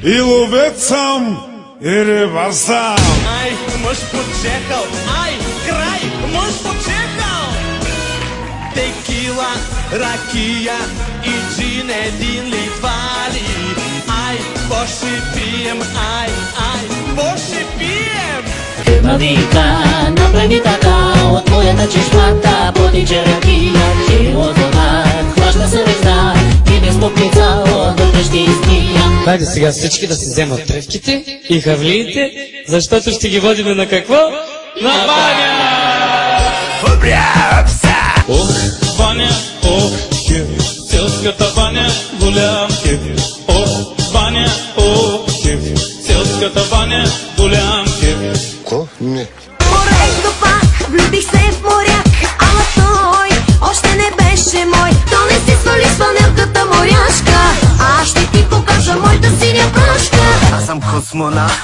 И ловец съм, и рибар съм. Ай, мъж почекал, ай, край, мъж почекал. Текила, ракия и джин един ли вали. Ай, ще пием, ай, ще пием. Мавика, направи така, от моята чешмата потича ракия. И от това хваща съвестта и без попица отвътре ще изпия. Хайде сега всички да си вземат тревките и хавлиите, защото ще ги водим на какво? На баня! Ох, баня, ох, хев, селската баня, голям хев. Ох, баня, ох, хев, селската баня, голям хев. Ко? Не. Поредно пак влюбих се в моряк, ама той още не беше мой. То не си свали с фанелката моряшка, аз ще ти покажа моята синя прошка. Аз съм космонавт,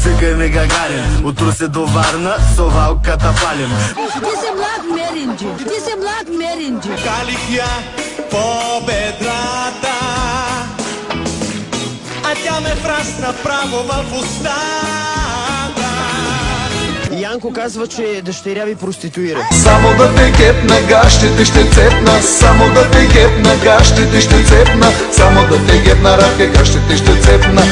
цъкай ме Гагарин, от Русе до Варна, совалката палим. Ти си млад меринджи, ти си млад меринджи. Калих я по бедрата, а тя ме фрасна право в устата. Янко казва, че дъщеря ви проституира. Само да те гепна, гащите ще цепна. Само да те гепна, гащите ще цепна. Само да те гепна, ръка, гащите ще цепна.